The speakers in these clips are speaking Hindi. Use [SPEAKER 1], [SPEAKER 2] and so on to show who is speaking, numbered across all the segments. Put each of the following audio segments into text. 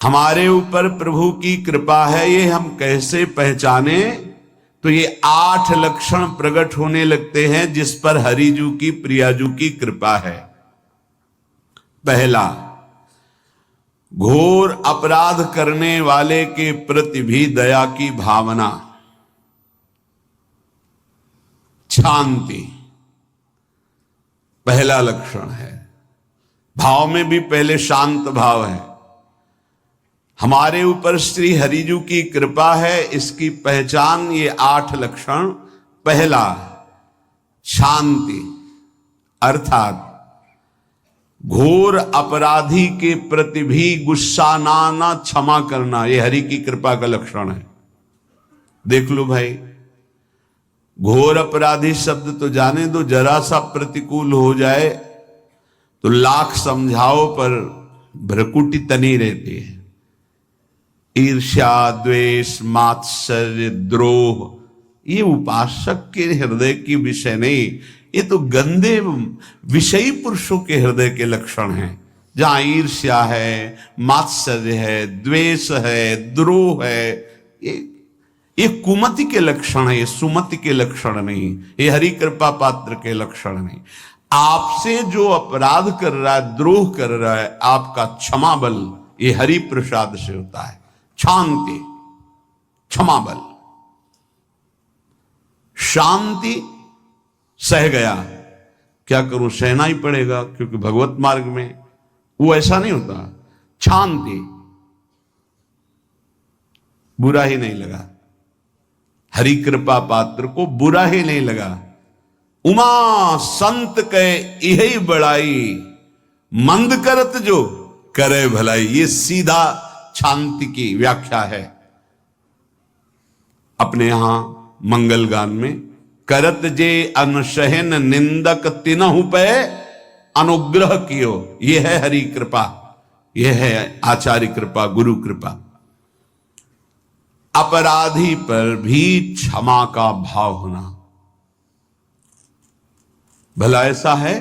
[SPEAKER 1] हमारे ऊपर प्रभु की कृपा है, ये हम कैसे पहचाने? तो ये 8 लक्षण प्रकट होने लगते हैं जिस पर हरिजू की प्रियाजू की कृपा है। पहला, घोर अपराध करने वाले के प्रति भी दया की भावना, शांति पहला लक्षण है। भाव में भी पहले शांत भाव है। हमारे ऊपर श्री हरिजू की कृपा है, इसकी पहचान ये 8 लक्षण। पहला, शांति, अर्थात घोर अपराधी के प्रति भी गुस्सा ना क्षमा करना, ये हरि की कृपा का लक्षण है। देख लो भाई, घोर अपराधी शब्द तो जाने दो, जरा सा प्रतिकूल हो जाए तो लाख समझाओ पर भ्रकुटी तनी रहती है। ईर्ष्या, द्वेष, मात्सर्य, द्रोह, ये उपासक के हृदय की विषय नहीं, ये तो गंदे विषयी पुरुषों के हृदय के लक्षण हैं। जहां ईर्ष्या है, मात्सर्य है, द्वेष है, द्रोह है, ये कुमति के लक्षण है, ये सुमति के लक्षण नहीं, ये हरि कृपा पात्र के लक्षण नहीं। आपसे जो अपराध कर रहा है, द्रोह कर रहा है, आपका क्षमा बल ये हरि प्रसाद से होता है। शांति, क्षमा बल, शांति, सह गया, क्या करूं, सहना ही पड़ेगा क्योंकि भगवत मार्ग में वो ऐसा नहीं होता। शांति, बुरा ही नहीं लगा, हरि कृपा पात्र को बुरा ही नहीं लगा। उमा संत के यही बड़ाई, मंद करत जो करे भलाई, ये सीधा शांति की व्याख्या है। अपने यहां मंगल गान में, करत जे अनशहन निंदक तिनहु पे अनुग्रह कियो, ये है हरि कृपा, ये है आचार्य कृपा, गुरु कृपा। अपराधी पर भी क्षमा का भाव होना, भला ऐसा है,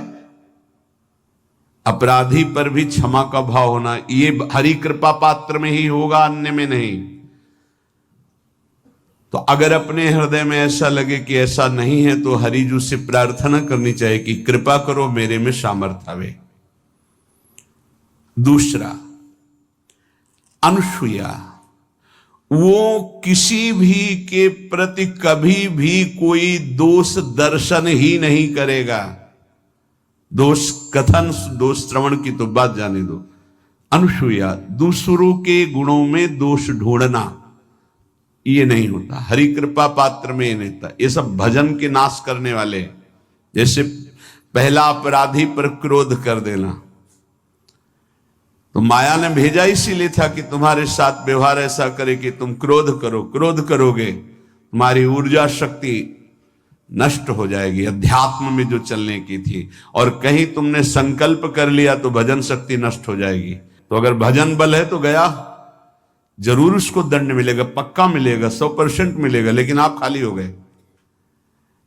[SPEAKER 1] अपराधी पर भी क्षमा का भाव होना, ये हरि कृपा पात्र में ही होगा, अन्य में नहीं। तो अगर अपने हृदय में ऐसा लगे कि ऐसा नहीं है तो हरिजू से प्रार्थना करनी चाहिए कि कृपा करो, मेरे में सामर्थ्य आवे। दूसरा, अनुसूया, वो किसी भी के प्रति कभी भी कोई दोष दर्शन ही नहीं करेगा। दोष कथन, दोष श्रवण की तो बात जाने दो। अनुसूया, दूसरों के गुणों में दोष ढूंढना ये नहीं होता, हरि कृपा पात्र में ये नहीं होता। ये सब भजन के नाश करने वाले, जैसे पहला अपराधी पर क्रोध कर देना, तो माया ने भेजा इसीलिए था कि तुम्हारे साथ व्यवहार ऐसा करे कि तुम क्रोध करो, क्रोध करोगे तुम्हारी ऊर्जा शक्ति नष्ट हो जाएगी, अध्यात्म में जो चलने की थी, और कहीं तुमने संकल्प कर लिया तो भजन शक्ति नष्ट हो जाएगी। तो अगर भजन बल है तो गया, जरूर उसको दंड मिलेगा, पक्का मिलेगा, 100% मिलेगा, लेकिन आप खाली हो गए,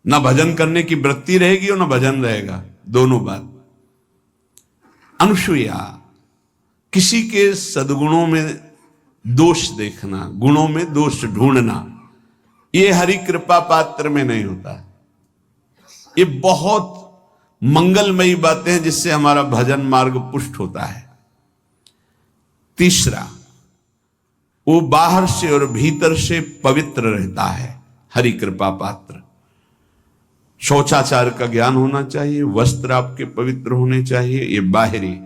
[SPEAKER 1] ना भजन करने की वृत्ति रहेगी और ना भजन रहेगा, दोनों बात। अनुसूया, किसी के सद्गुणों में दोष देखना, गुणों में दोष ढूंढना, ये हरि कृपा पात्र में नहीं होता। ये बहुत मंगलमयी बातें हैं जिससे हमारा भजन मार्ग पुष्ट होता है। तीसरा, वो बाहर से और भीतर से पवित्र रहता है, हरि कृपा पात्र। शौचाचार का ज्ञान होना चाहिए, वस्त्र आपके पवित्र होने चाहिए, ये बाहरी,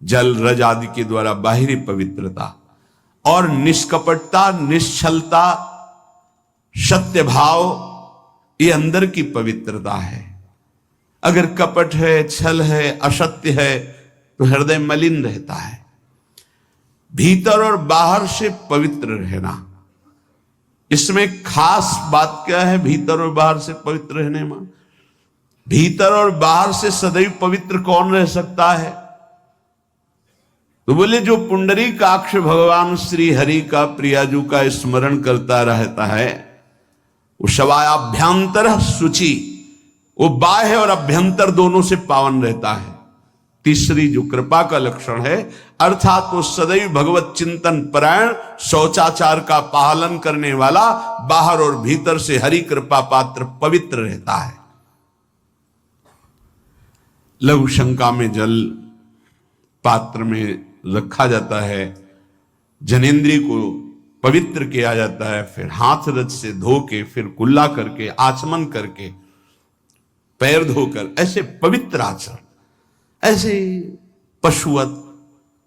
[SPEAKER 1] जल रज आदि के द्वारा बाहरी पवित्रता, और निष्कपटता, निश्चलता, सत्य भाव, ये अंदर की पवित्रता है। अगर कपट है, छल है, असत्य है तो हृदय मलिन रहता है। भीतर और बाहर से पवित्र रहना, इसमें खास बात क्या है? भीतर और बाहर से पवित्र रहने में, भीतर और बाहर से सदैव पवित्र कौन रह सकता है? तो बोले जो पुंडरीकाक्ष भगवान श्री हरि का, प्रियाजू का स्मरण करता रहता है, वो शवायाभ्यंतर शुचि, वो बाह्य और अभ्यंतर दोनों से पावन रहता है। तीसरी जो कृपा का लक्षण है, अर्थात वो सदैव भगवत चिंतन परायण, शौचाचार का पालन करने वाला, बाहर और भीतर से हरि कृपा पात्र पवित्र रहता है। लघु शंका में जल पात्र में रखा जाता है, जनेंद्रिय को पवित्र किया जाता है, फिर हाथ रज से धो के, फिर कुल्ला करके, आचमन करके, पैर धोकर, ऐसे पवित्र आचरण, ऐसे पशुवत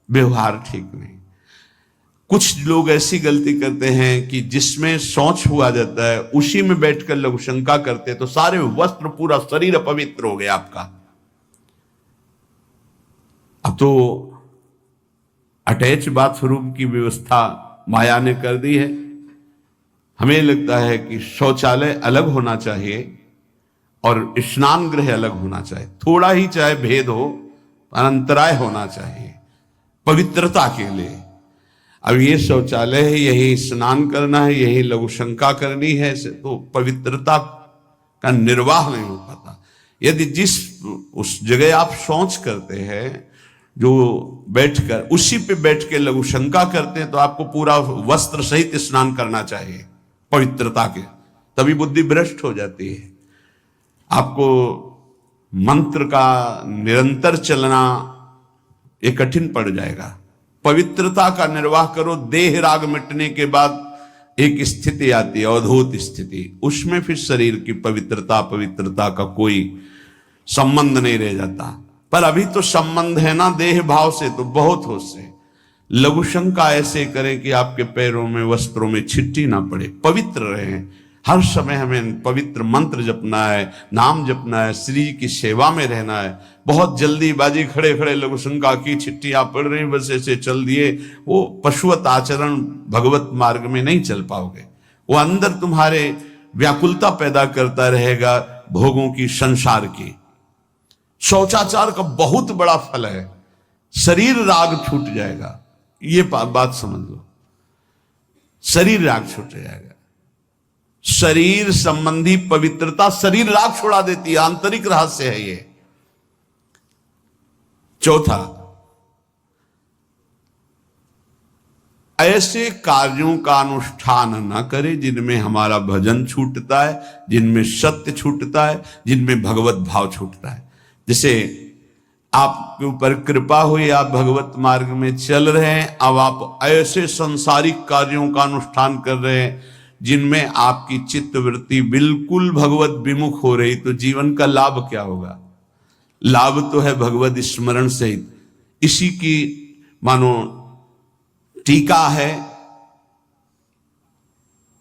[SPEAKER 1] व्यवहार ठीक नहीं। कुछ लोग ऐसी गलती करते हैं कि जिसमें शौच हुआ जाता है उसी में बैठकर लघु शंका करते, तो सारे वस्त्र, पूरा शरीर अपवित्र हो गया आपका। अब तो अटैच बाथरूम की व्यवस्था माया ने कर दी है। हमें लगता है कि शौचालय अलग होना चाहिए और स्नान गृह अलग होना चाहिए, थोड़ा ही चाहे भेद हो, अंतराय होना चाहिए पवित्रता के लिए। अब ये शौचालय है, यही स्नान करना है, यही लघु शंका करनी है, तो पवित्रता का निर्वाह नहीं हो पाता। यदि जिस उस जगह आप शौच करते हैं, जो बैठकर उसी पे बैठ के लघु शंका करते हैं, तो आपको पूरा वस्त्र सहित स्नान करना चाहिए पवित्रता के, तभी बुद्धि भ्रष्ट हो जाती है। आपको मंत्र का निरंतर चलना ये कठिन पड़ जाएगा। पवित्रता का निर्वाह करो। देह राग मिटने के बाद एक स्थिति आती है, अवधूत स्थिति, उसमें फिर शरीर की पवित्रता का कोई संबंध नहीं रह जाता। पर अभी तो संबंध है ना देह भाव से, तो बहुत हो से लघु शंका ऐसे करें कि आपके पैरों में, वस्त्रों में छिट्टी ना पड़े, पवित्र रहें। हर समय हमें पवित्र मंत्र जपना है, नाम जपना है, श्री की सेवा में रहना है। बहुत जल्दीबाजी खड़े खड़े लघु शंका की, छिट्टियां पड़ रही, बस ऐसे चल दिए, वो पशुवत आचरण भगवत मार्ग में नहीं चल पाओगे। वो अंदर तुम्हारे व्याकुलता पैदा करता रहेगा, भोगों की, संसार की। शौचाचार का बहुत बड़ा फल है, शरीर राग छूट जाएगा। ये बात समझ लो, शरीर राग छूट जाएगा। शरीर संबंधी पवित्रता शरीर राग छुड़ा देती है, आंतरिक रहस्य है ये। चौथा, ऐसे कार्यों का अनुष्ठान न करे जिनमें हमारा भजन छूटता है, जिनमें सत्य छूटता है, जिनमें भगवत भाव छूटता है। जैसे आपके ऊपर कृपा हुई, आप भगवत मार्ग में चल रहे हैं, अब आप ऐसे संसारिक कार्यों का अनुष्ठान कर रहे हैं जिनमें आपकी चित्तवृत्ति बिल्कुल भगवत विमुख हो रही, तो जीवन का लाभ क्या होगा? लाभ तो है भगवत स्मरण सहित। इसी की मानो टीका है,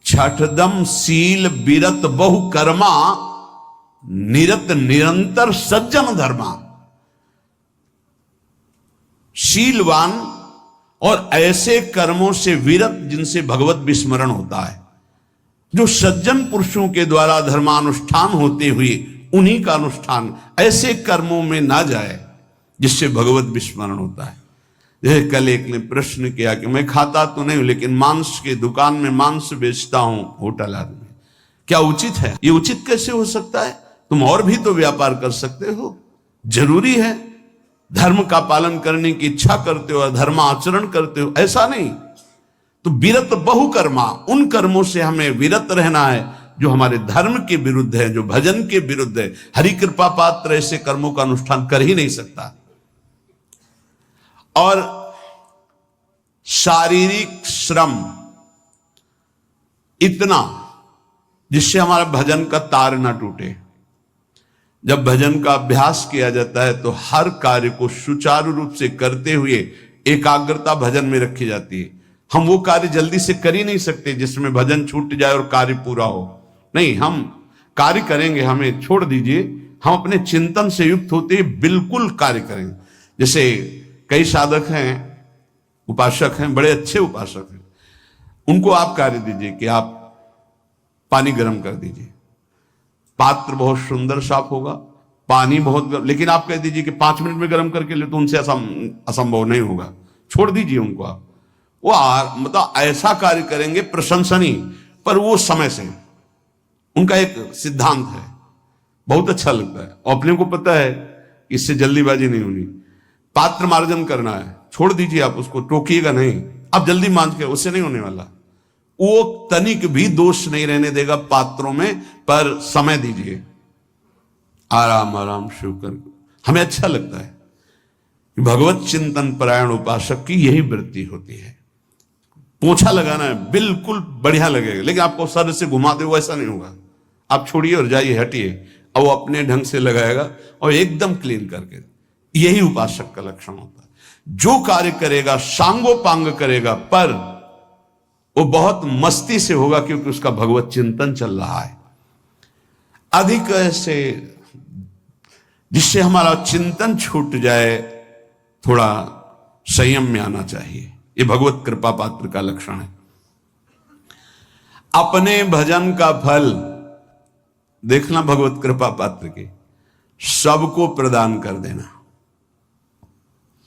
[SPEAKER 1] छठदम शील बिरत बहु कर्मा, निरत निरंतर सज्जन धर्मा। शीलवान और ऐसे कर्मों से विरत जिनसे भगवत विस्मरण होता है, जो सज्जन पुरुषों के द्वारा धर्मानुष्ठान होते हुए उन्हीं का अनुष्ठान, ऐसे कर्मों में ना जाए जिससे भगवत विस्मरण होता है। जैसे कल एक ने प्रश्न किया कि मैं खाता तो नहीं हूं, लेकिन मांस की दुकान में मांस बेचता हूं, होटल आदमी, क्या उचित है? ये उचित कैसे हो सकता है? तुम और भी तो व्यापार कर सकते हो। जरूरी है धर्म का पालन करने की इच्छा करते हो, धर्म आचरण करते हो, ऐसा नहीं। तो विरत बहुकर्मा, उन कर्मों से हमें विरत रहना है जो हमारे धर्म के विरुद्ध है, जो भजन के विरुद्ध है। हरि कृपा पात्र ऐसे कर्मों का अनुष्ठान कर ही नहीं सकता। और शारीरिक श्रम इतना जिससे हमारा भजन का तार ना टूटे। जब भजन का अभ्यास किया जाता है तो हर कार्य को सुचारू रूप से करते हुए एकाग्रता भजन में रखी जाती है। हम वो कार्य जल्दी से कर ही नहीं सकते जिसमें भजन छूट जाए और कार्य पूरा हो। नहीं, हम कार्य करेंगे, हमें छोड़ दीजिए, हम अपने चिंतन से युक्त होते बिल्कुल कार्य करेंगे। जैसे कई साधक हैं, उपासक हैं, बड़े अच्छे उपासक हैं, उनको आप कार्य दीजिए कि आप पानी गर्म कर दीजिए, पात्र बहुत सुंदर साफ होगा, पानी बहुत गर्म, लेकिन आप कह दीजिए कि 5 मिनट में गर्म करके ले, तो उनसे असंभव नहीं होगा। छोड़ दीजिए उनको आप, वो मतलब ऐसा कार्य करेंगे प्रशंसनीय, पर वो समय से। उनका एक सिद्धांत है, बहुत अच्छा लगता है, और अपने को पता है इससे जल्दीबाजी नहीं होनी। पात्र मार्जन करना है, छोड़ दीजिए, आप उसको टोकिएगा नहीं, आप जल्दी मांझ के, उससे नहीं होने वाला। वो तनिक भी दोष नहीं रहने देगा पात्रों में, पर समय दीजिए, आराम आराम शिव कर। हमें अच्छा लगता है, भगवत चिंतन परायण उपासक की यही वृत्ति होती है। पोछा लगाना है बिल्कुल बढ़िया लगेगा, लेकिन आपको सर से घुमा दे वैसा नहीं होगा। आप छोड़िए और जाइए, हटिए, और वो अपने ढंग से लगाएगा और एकदम क्लीन करके। यही उपासक का लक्षण होता है। जो कार्य करेगा सांगोपांग करेगा, पर वो बहुत मस्ती से होगा, क्योंकि उसका भगवत चिंतन चल रहा है। अधिक ऐसे जिससे हमारा चिंतन छूट जाए, थोड़ा संयम में आना चाहिए। ये भगवत कृपा पात्र का लक्षण है। अपने भजन का फल देखना, भगवत कृपा पात्र के सबको प्रदान कर देना।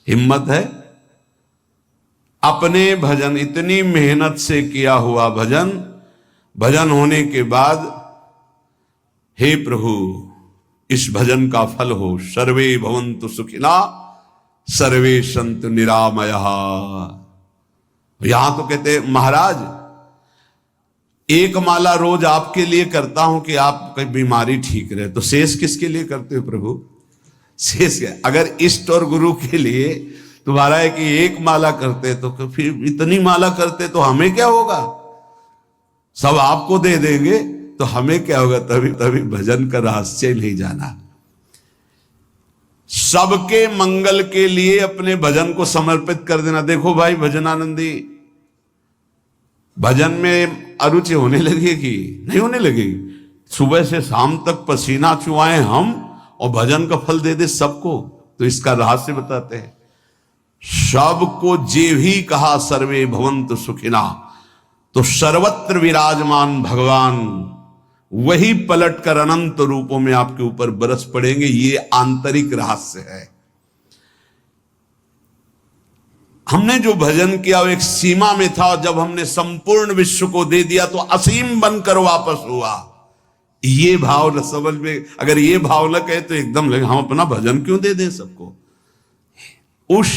[SPEAKER 1] हिम्मत है, अपने भजन, इतनी मेहनत से किया हुआ भजन, भजन होने के बाद, हे प्रभु इस भजन का फल हो, सर्वे भवन्तु सुखिना सर्वे सन्तु निरामयः। यहां तो कहते महाराज, एक माला रोज आपके लिए करता हूं कि आपकी बीमारी ठीक रहे, तो शेष किसके लिए करते हो प्रभु? शेष क्या? अगर इष्ट और गुरु के लिए तुम्हारा है कि एक माला करते, तो फिर इतनी माला करते तो हमें क्या होगा? सब आपको दे देंगे तो हमें क्या होगा? तभी तभी भजन का रहस्य नहीं जाना। सबके मंगल के लिए अपने भजन को समर्पित कर देना। देखो भाई भजनानंदी, भजन में अरुचि होने लगेगी? नहीं होने लगेगी। सुबह से शाम तक पसीना चुआए हम और भजन का फल दे दे सबको, तो इसका रहस्य बताते हैं। सबको जे भी कहा सर्वे भवन्तु सुखिना, तो सर्वत्र विराजमान भगवान वही पलटकर अनंत रूपों में आपके ऊपर बरस पड़ेंगे। ये आंतरिक रहस्य है। हमने जो भजन किया वो एक सीमा में था, जब हमने संपूर्ण विश्व को दे दिया तो असीम बनकर वापस हुआ। ये भाव न समझ में, अगर ये भाव न कहे तो एकदम लगे हम अपना भजन क्यों दे दें सबको। उस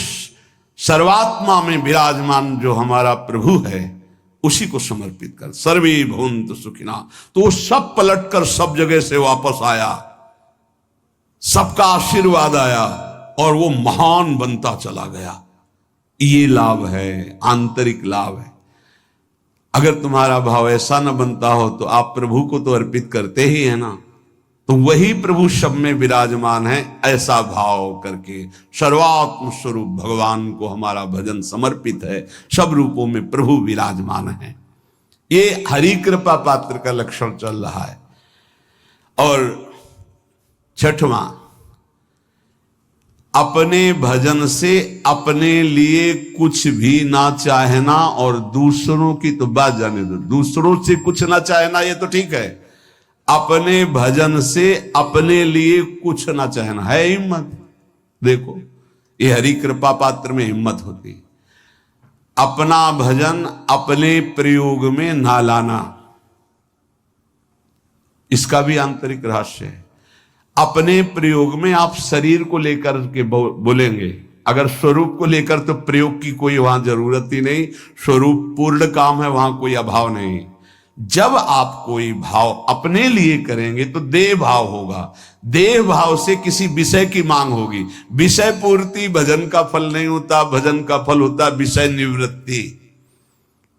[SPEAKER 1] सर्वात्मा में विराजमान जो हमारा प्रभु है उसी को समर्पित कर, सर्वे भवन्तु सुखिना। तो वो सब पलटकर सब जगह से वापस आया, सबका आशीर्वाद आया और वो महान बनता चला गया। ये लाभ है, आंतरिक लाभ है। अगर तुम्हारा भाव ऐसा न बनता हो तो आप प्रभु को तो अर्पित करते ही है ना, तो वही प्रभु सब में विराजमान है। ऐसा भाव करके सर्वात्म स्वरूप भगवान को हमारा भजन समर्पित है। सब रूपों में प्रभु विराजमान है। ये हरि कृपा पात्र का लक्षण चल रहा है। और छठवां, अपने भजन से अपने लिए कुछ भी ना चाहना और दूसरों की तो बात जाने दो, दूसरों से कुछ ना चाहना ये तो ठीक है, अपने भजन से अपने लिए कुछ ना चाहना है हिम्मत। देखो ये हरि कृपा पात्र में हिम्मत होती है। अपना भजन अपने प्रयोग में ना लाना, इसका भी आंतरिक रहस्य है। अपने प्रयोग में आप शरीर को लेकर के बोलेंगे, अगर स्वरूप को लेकर तो प्रयोग की कोई वहां जरूरत ही नहीं। स्वरूप पूर्ण काम है, वहां कोई अभाव नहीं। जब आप कोई भाव अपने लिए करेंगे तो देह भाव होगा। देह भाव से किसी विषय की मांग होगी। विषय पूर्ति भजन का फल नहीं होता, भजन का फल होता विषय निवृत्ति।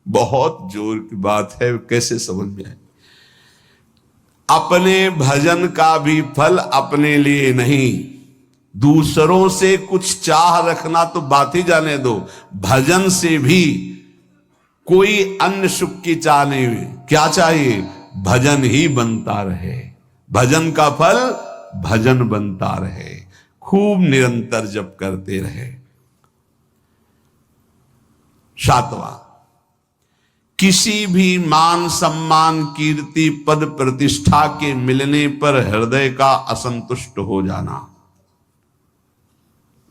[SPEAKER 1] बहुत जोर की बात है, कैसे समझ में आए? अपने भजन का भी फल अपने लिए नहीं, दूसरों से कुछ चाह रखना तो बात ही जाने दो। भजन से भी कोई अन्य सुख की चाह नहीं हुई। क्या चाहिए? भजन ही बनता रहे, भजन का फल भजन बनता रहे, खूब निरंतर जप करते रहे। सातवां, किसी भी मान सम्मान कीर्ति पद प्रतिष्ठा के मिलने पर हृदय का असंतुष्ट हो जाना,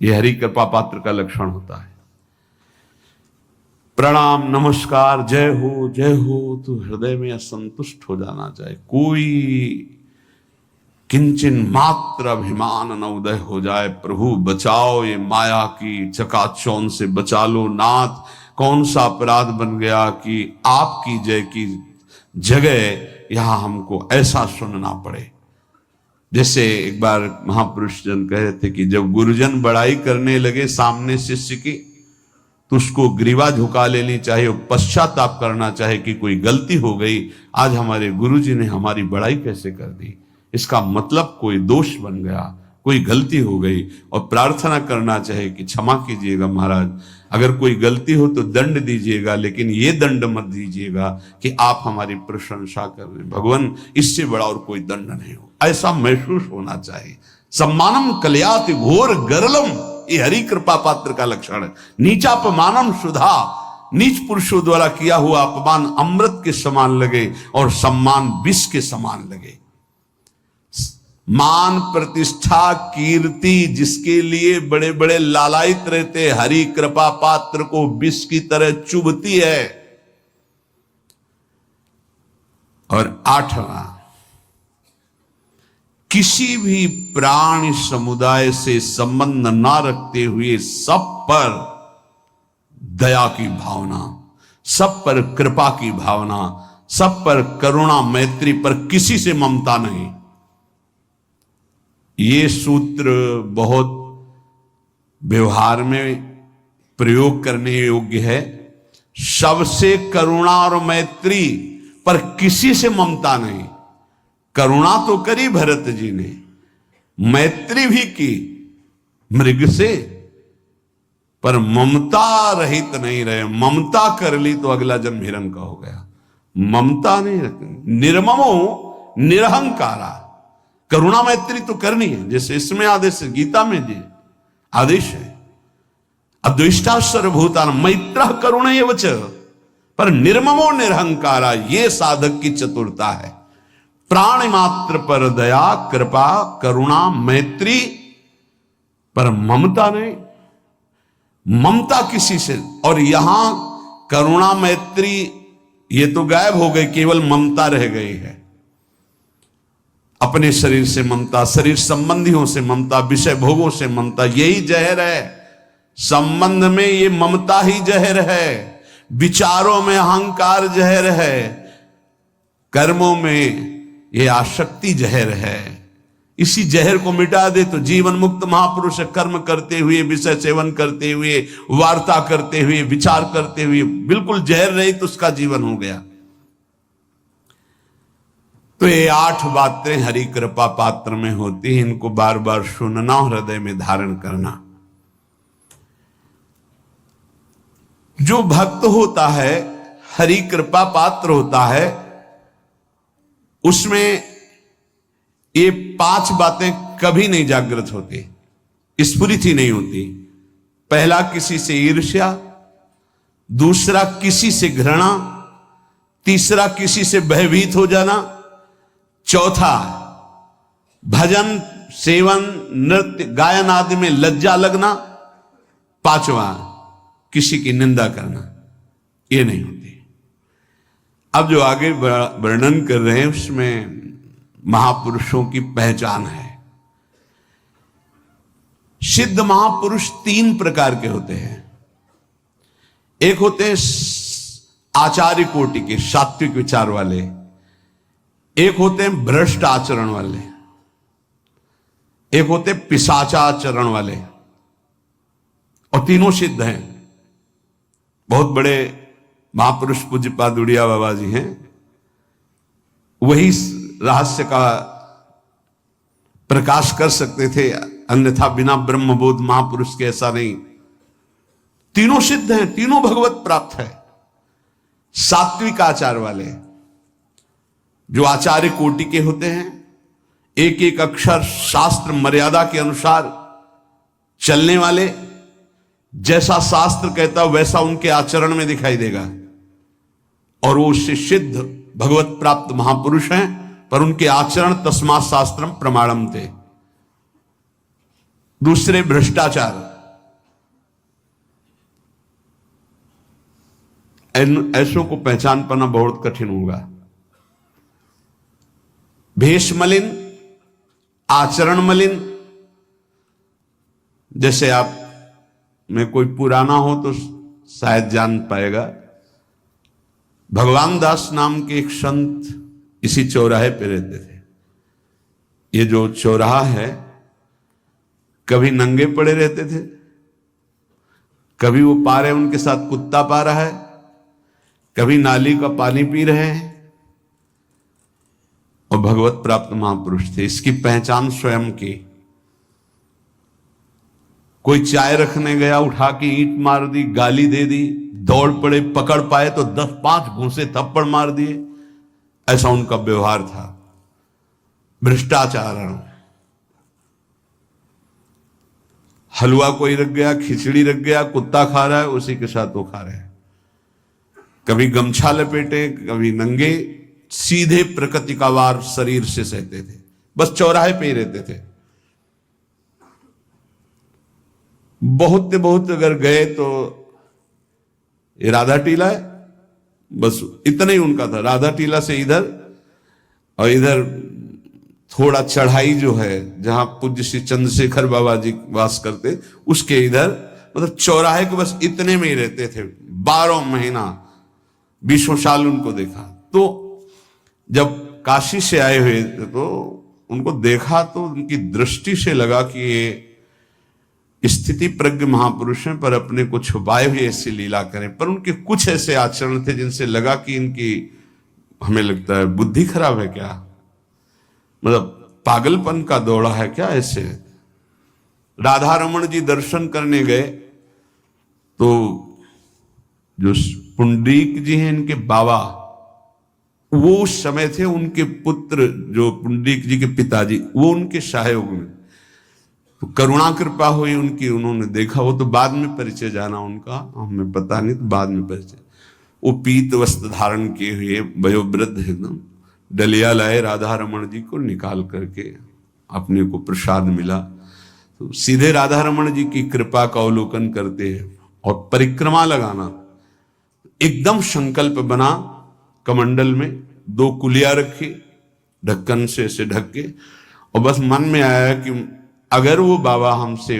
[SPEAKER 1] यह हरि कृपा पात्र का लक्षण होता है। प्रणाम नमस्कार जय हो तो हृदय में असंतुष्ट हो जाना चाहिए। कोई किंचन मात्र अभिमान न उदय हो जाए। प्रभु बचाओ, ये माया की चकाचौंध से बचा लो नाथ। कौन सा अपराध बन गया कि आपकी जय की जगह यहां हमको ऐसा सुनना पड़े। जैसे एक बार महापुरुष जन कह रहे थे कि जब गुरुजन बड़ाई करने लगे सामने शिष्य की, तो उसको ग्रीवा झुका लेनी चाहिए, पश्चाताप करना चाहिए कि कोई गलती हो गई, आज हमारे गुरुजी ने हमारी बड़ाई कैसे कर दी, इसका मतलब कोई दोष बन गया, कोई गलती हो गई, और प्रार्थना करना चाहिए कि क्षमा कीजिएगा महाराज, अगर कोई गलती हो तो दंड दीजिएगा, लेकिन ये दंड मत दीजिएगा कि आप हमारी प्रशंसा कर रहे हैं। भगवान, इससे बड़ा और कोई दंड नहीं हो, ऐसा महसूस होना चाहिए। सम्मानम कलयाति घोर गरलम, ये हरि कृपा पात्र का लक्षण है। नीचापमानम सुधा, नीच पुरुषों द्वारा किया हुआ अपमान अमृत के समान लगे और सम्मान विष के समान लगे। मान प्रतिष्ठा कीर्ति जिसके लिए बड़े बड़े लालायित रहते, हरि कृपा पात्र को विष की तरह चुभती है। और 8वां, किसी भी प्राणी समुदाय से संबंध ना रखते हुए सब पर दया की भावना, सब पर कृपा की भावना, सब पर करुणा मैत्री, पर किसी से ममता नहीं। ये सूत्र बहुत व्यवहार में प्रयोग करने योग्य है। सबसे करुणा और मैत्री, पर किसी से ममता नहीं। करुणा तो करी भरत जी ने, मैत्री भी की मृग से, पर ममता रहित नहीं रहे। ममता कर ली तो अगला जन्म हिरण का हो गया। ममता नहीं रखनी। निर्ममो निरहंकारा, करुणा मैत्री तो करनी है, जैसे इसमें आदेश है, गीता में जी आदेश है, अद्वेष्टा सर्वभूतान मैत्र करुण एवच, पर निर्ममो निरहंकारा, ये साधक की चतुरता है। प्राणी मात्र पर दया कृपा करुणा मैत्री, पर ममता नहीं। ममता किसी से, और यहां करुणा मैत्री ये तो गायब हो गई, केवल ममता रह गई है। अपने शरीर से ममता, शरीर संबंधियों से ममता, विषय भोगों से ममता, यही जहर है। संबंध में ये ममता ही जहर है, विचारों में अहंकार जहर है, कर्मों में ये आसक्ति जहर है। इसी जहर को मिटा दे तो जीवन मुक्त महापुरुष कर्म करते हुए, विषय सेवन करते हुए, वार्ता करते हुए, विचार करते हुए, बिल्कुल जहर रहित तो उसका जीवन हो गया। तो ये 8 बातें हरि कृपा पात्र में होती हैं, इनको बार बार सुनना, हृदय में धारण करना। जो भक्त होता है, हरि कृपा पात्र होता है, उसमें ये 5 बातें कभी नहीं जागृत होती, स्फुरित ही नहीं होती। पहला, किसी से ईर्ष्या, दूसरा किसी से घृणा, तीसरा किसी से भयभीत हो जाना, चौथा भजन सेवन नृत्य गायन आदि में लज्जा लगना, पांचवा किसी की निंदा करना, ये नहीं होती। अब जो आगे वर्णन कर रहे हैं उसमें महापुरुषों की पहचान है। सिद्ध महापुरुष 3 प्रकार के होते हैं। एक होते हैं आचार्य कोटि के, सात्विक विचार वाले, एक होते हैं भ्रष्ट आचरण वाले, एक होते पिशाचाचरण वाले, और तीनों सिद्ध हैं। बहुत बड़े महापुरुष पूज्यपाद उड़िया बाबा जी हैं, वही रहस्य का प्रकाश कर सकते थे, अन्यथा बिना ब्रह्मबोध महापुरुष के ऐसा नहीं। तीनों सिद्ध हैं, तीनों भगवत प्राप्त है। सात्विक आचार वाले, जो आचार्य कोटि के होते हैं, एक एक अक्षर शास्त्र मर्यादा के अनुसार चलने वाले, जैसा शास्त्र कहता वैसा उनके आचरण में दिखाई देगा, और वो उससे सिद्ध भगवत प्राप्त महापुरुष हैं, पर उनके आचरण तस्मात् शास्त्रम प्रमाणम थे। दूसरे भ्रष्टाचार, ऐसों को पहचान पाना बहुत कठिन होगा। भेष मलिन, आचरण मलिन, जैसे आप में कोई पुराना हो तो शायद जान पाएगा, भगवान दास नाम के एक संत इसी चौराहे पे रहते थे। ये जो चौराहा है, कभी नंगे पड़े रहते थे, कभी वो पा रहे उनके साथ कुत्ता पा रहा है, कभी नाली का पानी पी रहे हैं, और भगवत प्राप्त महापुरुष थे। इसकी पहचान स्वयं की। कोई चाय रखने गया, उठा के ईंट मार दी, गाली दे दी, दौड़ पड़े, पकड़ पाए तो 10-5 घूंसे थप्पड़ मार दिए। ऐसा उनका व्यवहार था, भ्रष्टाचार। हलवा कोई रख गया, खिचड़ी रख गया, कुत्ता खा रहा है, उसी के साथ वो खा रहे हैं। कभी गमछा लपेटे, कभी नंगे, सीधे प्रकृति का वार शरीर से सहते थे, बस चौराहे पे ही रहते थे। बहुत अगर गए तो ये राधा टीला है, बस इतना ही उनका था। राधा टीला से इधर, और इधर थोड़ा चढ़ाई जो है जहां पूज्य श्री चंद्रशेखर बाबा जी वास करते, उसके इधर, मतलब चौराहे के बस इतने में ही रहते थे 12 महीना, 20 साल उनको देखा। तो जब काशी से आए हुए थे तो उनको देखा तो उनकी दृष्टि से लगा कि ये स्थिति प्रज्ञ महापुरुष हैं, पर अपने को छुपाए हुए ऐसी लीला करें। पर उनके कुछ ऐसे आचरण थे जिनसे लगा कि इनकी, हमें लगता है, बुद्धि खराब है क्या, मतलब पागलपन का दौड़ा है क्या। ऐसे राधा रमन जी दर्शन करने गए तो जो पुंडरीक जी हैं इनके बाबा, वो उस समय थे, उनके पुत्र जो पुंडरीक जी के पिताजी, वो उनके सहयोग में, तो करुणा कृपा हुई उनकी, उन्होंने देखा। वो तो बाद में परिचय जाना उनका, हमें पता नहीं, तो बाद में परिचय। वो पीत वस्त्र धारण किए हुए वयोवृद्ध एकदम डलिया लाए, राधा रमन जी को निकाल करके अपने को प्रसाद मिला। तो सीधे राधा रमन जी की कृपा का अवलोकन करते हैं और परिक्रमा लगाना। एकदम संकल्प बना, कमंडल में 2 कुलिया रखी, ढक्कन से ऐसे ढक के, और बस मन में आया कि अगर वो बाबा हमसे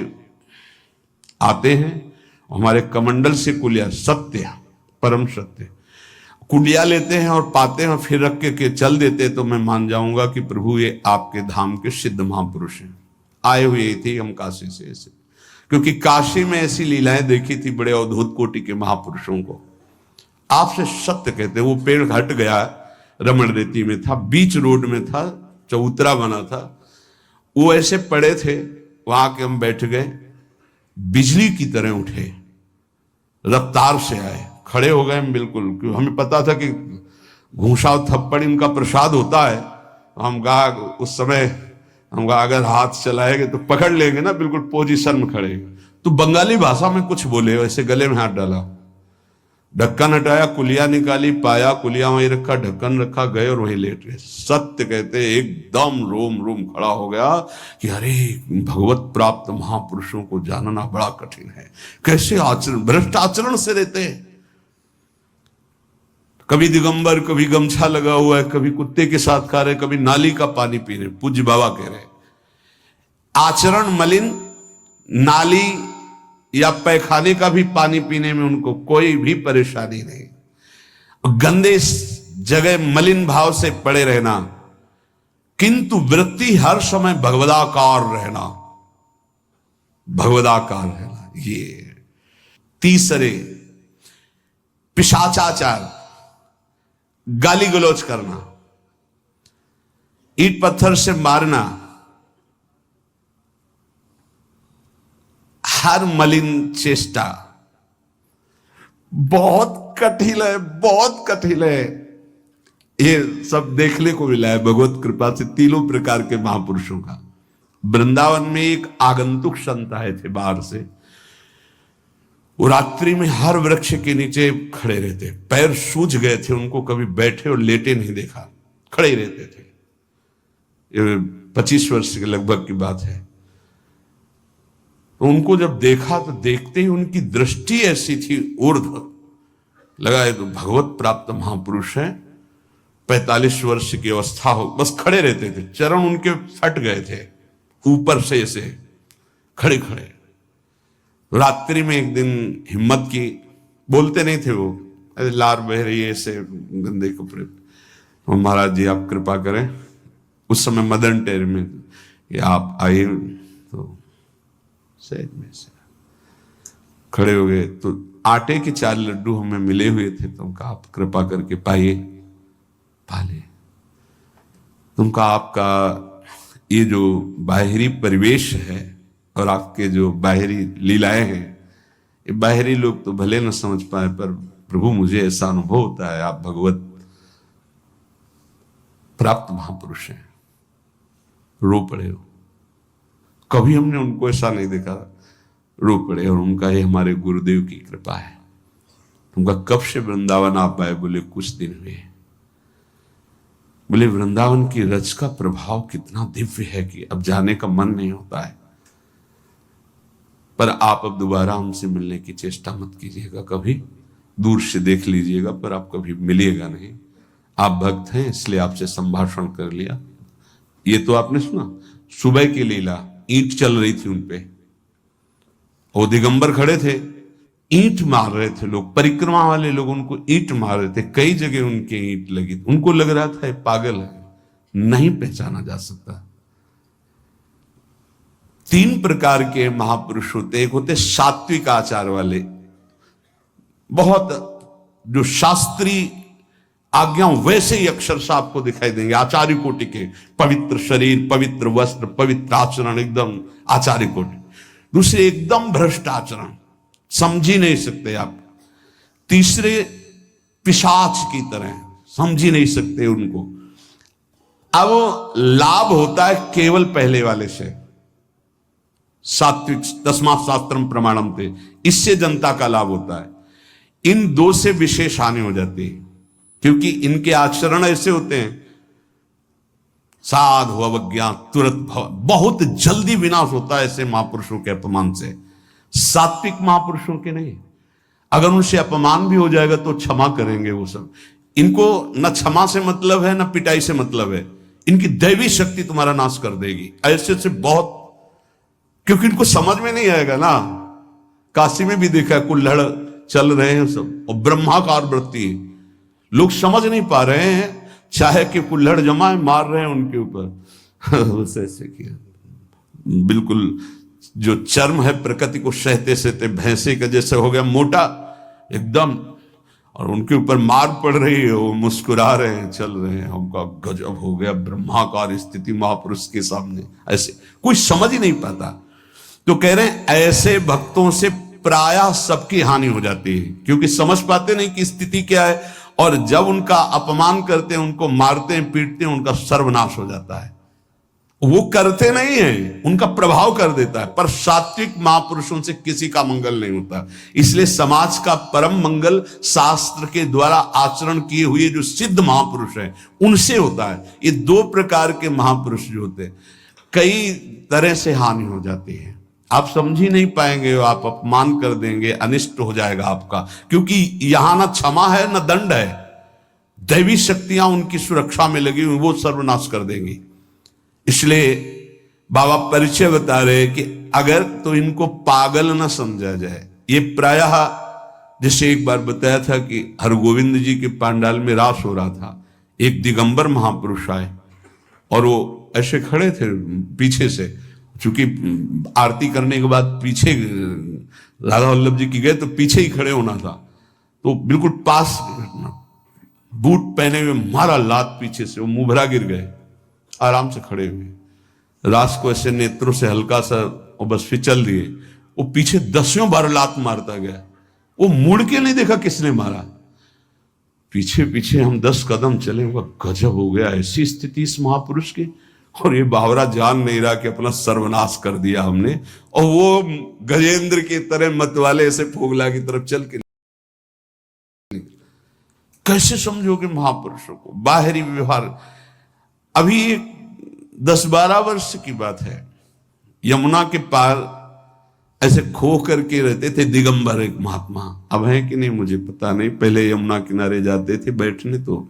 [SPEAKER 1] आते हैं, हमारे कमंडल से कुलिया, सत्य, परम सत्य, कुलिया लेते हैं और पाते हैं और फिर रख के चल देते, तो मैं मान जाऊंगा कि प्रभु ये आपके धाम के सिद्ध महापुरुष हैं, आए हुए थे हम काशी से ऐसे। क्योंकि काशी में ऐसी लीलाएं देखी थी बड़े अद्भुत कोटि के महापुरुषों को। आपसे सत्य कहते, वो पेड़ हट गया, रमण रेती में था, बीच रोड में था, चबूतरा बना था, वो ऐसे पड़े थे, वहां के हम बैठ गए, बिजली की तरह उठे, रफ्तार से आए, खड़े हो गए हम बिल्कुल, क्योंकि हमें पता था कि घूंसा और थप्पड़ इनका प्रसाद होता है। हम कहा उस समय, हम कहा अगर हाथ चलाएंगे तो पकड़ लेंगे ना, बिल्कुल पोजीशन में खड़े। तो बंगाली भाषा में कुछ बोले, वैसे गले में हाथ डाला, ढक्कन हटाया, कुलिया निकाली, पाया कुलिया वहीं रखा, ढक्कन रखा, गए और वहीं लेट गए। सत्य कहते एकदम रोम रोम खड़ा हो गया कि अरे भगवत प्राप्त महापुरुषों को जानना बड़ा कठिन है, कैसे आचरण, भ्रष्ट आचरण से रहते हैं। कभी दिगंबर, कभी गमछा लगा हुआ है, कभी कुत्ते के साथ खा रहे, कभी नाली का पानी पी रहे। पूज्य बाबा कह रहे आचरण मलिन, नाली या पैखाने का भी पानी पीने में उनको कोई भी परेशानी नहीं। गंदे जगह मलिन भाव से पड़े रहना, किंतु वृत्ति हर समय भगवदाकार रहना, भगवदाकार रहना। ये तीसरे, पिशाचाचार, गाली गलौज करना, ईंट पत्थर से मारना, हर मलिन चेष्टा बहुत कठिन है, बहुत कठिन है। ये सब देखने को मिला है भगवत कृपा से तीनों प्रकार के महापुरुषों का। वृंदावन में एक आगंतुक संत आए थे बाहर से, वो रात्रि में हर वृक्ष के नीचे खड़े रहते, पैर सूज गए थे, उनको कभी बैठे और लेटे नहीं देखा, खड़े ही रहते थे। ये 25 वर्ष के लगभग की बात है। तो उनको जब देखा तो देखते ही उनकी दृष्टि ऐसी थी ऊर्ध्व, लगा ये तो भगवत प्राप्त महापुरुष है। 45 वर्ष की अवस्था हो, बस खड़े रहते थे, चरण उनके फट गए थे, ऊपर से ऐसे खड़े खड़े। रात्रि में एक दिन हिम्मत की, बोलते नहीं थे वो, लार बह रही है ऐसे गंदे कपड़े, तो महाराज जी आप कृपा करें, उस समय मदन टेर में कि आप आइए, तो सहज में से खड़े हो गए। तो आटे के 4 लड्डू हमें मिले हुए थे, तो उनका आप कृपा करके पाइए, पाले। तुमका आपका ये जो बाहरी परिवेश है और आपके जो बाहरी लीलाएं हैं, ये बाहरी लोग तो भले न समझ पाए, पर प्रभु मुझे ऐसा अनुभव होता है आप भगवत प्राप्त महापुरुष हैं। रो पड़े हो, कभी हमने उनको ऐसा नहीं देखा, रो पड़े। और उनका ये हमारे गुरुदेव की कृपा है। तुमका कब से वृंदावन आप आए? बोले कुछ दिन हुए। बोले वृंदावन की रज का प्रभाव कितना दिव्य है कि अब जाने का मन नहीं होता है। पर आप अब दोबारा हमसे मिलने की चेष्टा मत कीजिएगा, कभी दूर से देख लीजिएगा, पर आप कभी मिलिएगा नहीं। आप भक्त हैं इसलिए आपसे संभाषण कर लिया। ये तो आपने सुना सुबह की लीला, ईंट चल रही थी उनपे, वो दिगंबर खड़े थे, ईंट मार रहे थे लोग, परिक्रमा वाले लोग उनको ईंट मार रहे थे, कई जगह उनके ईंट लगी। उनको लग रहा था ये पागल है, नहीं पहचाना जा सकता। 3 प्रकार के महापुरुष होते। एक होते सात्विक आचार वाले, बहुत जो शास्त्रीय आज्ञा वैसे ही अक्षरशः आपको दिखाई देंगे, आचार्य कोटि के, पवित्र शरीर, पवित्र वस्त्र, पवित्र आचरण, एकदम आचार्य कोटि। दूसरे एकदम भ्रष्ट आचरण, समझ ही नहीं सकते आप। तीसरे पिशाच की तरह, समझ ही नहीं सकते उनको। अब लाभ होता है केवल पहले वाले से, सात्विक, तस्मात् शास्त्रम प्रमाणम थे, इससे जनता का लाभ होता है। इन 2 से विशेष हानि हो जाती है, क्योंकि इनके आचरण ऐसे होते हैं, साधु अवज्ञा तुरंत भव, बहुत जल्दी विनाश होता है ऐसे महापुरुषों के अपमान से। सात्विक महापुरुषों के नहीं, अगर उनसे अपमान भी हो जाएगा तो क्षमा करेंगे वो सब। इनको न क्षमा से मतलब है, न पिटाई से मतलब है, इनकी दैवी शक्ति तुम्हारा नाश कर देगी। ऐसे से बहुत, क्योंकि इनको समझ में नहीं आएगा ना। काशी में भी देखा, कुल्हड़ चल रहे हैं सब, और ब्रह्माकार वृत्ति, लोग समझ नहीं पा रहे हैं, चाहे कि कुल्हड़ जमाए मार रहे हैं उनके ऊपर। बस ऐसे किया, बिल्कुल जो चर्म है प्रकृति को सहते सहते भैंसे का जैसे हो गया मोटा एकदम, और उनके ऊपर मार पड़ रही है, वो मुस्कुरा रहे हैं, चल रहे हैं। हमका गजब हो गया, ब्रह्माकार स्थिति महापुरुष के सामने, ऐसे कोई समझ ही नहीं पाता। तो कह रहे हैं ऐसे भक्तों से प्रायः सबकी हानि हो जाती है, क्योंकि समझ पाते नहीं कि स्थिति क्या है, और जब उनका अपमान करते हैं, उनको मारते हैं, पीटते हैं, उनका सर्वनाश हो जाता है। वो करते नहीं है, उनका प्रभाव कर देता है। पर सात्विक महापुरुषों से किसी का मंगल नहीं होता। इसलिए समाज का परम मंगल शास्त्र के द्वारा आचरण किए हुए जो सिद्ध महापुरुष हैं उनसे होता है। ये 2 प्रकार के महापुरुष जो होते हैं, कई तरह से हानि हो जाती है, आप समझ ही नहीं पाएंगे, आप अपमान कर देंगे, अनिष्ट हो जाएगा आपका, क्योंकि यहां ना क्षमा है ना दंड है, दैवी शक्तियां उनकी सुरक्षा में लगी हुई, वो सर्वनाश कर देंगी। इसलिए बाबा परिचय बता रहे कि अगर तो इनको पागल ना समझा जाए। ये प्रायः जैसे एक बार बताया था कि हरगोविंद जी के पांडाल में रास हो रहा था, एक दिगंबर महापुरुष आए और वो ऐसे खड़े थे पीछे से, चूंकि आरती करने के बाद पीछे राधा वल्लभ जी की गए तो पीछे ही खड़े होना था, तो बिल्कुल पास बूट पहने हुए मारा लात पीछे से, वो मुभरा गिर गए, आराम से खड़े हुए, रास को ऐसे नेत्रों से हल्का सा और बस फिचल दिए। वो पीछे 10 बार लात मारता गया, वो मुड़ के नहीं देखा किसने मारा, पीछे पीछे हम 10 कदम चले। वो गजब हो गया, ऐसी स्थिति इस महापुरुष की। और ये बावरा जान नहीं रहा कि अपना सर्वनाश कर दिया हमने, और वो गजेंद्र की तरह मत वाले ऐसे फोगला की तरफ चल के। कैसे समझोगे महापुरुषों को? बाहरी व्यवहार। अभी 10-12 वर्ष की बात है, यमुना के पार ऐसे खो करके रहते थे दिगंबर एक महात्मा, अब है कि नहीं मुझे पता नहीं, पहले यमुना किनारे जाते थे बैठने, तो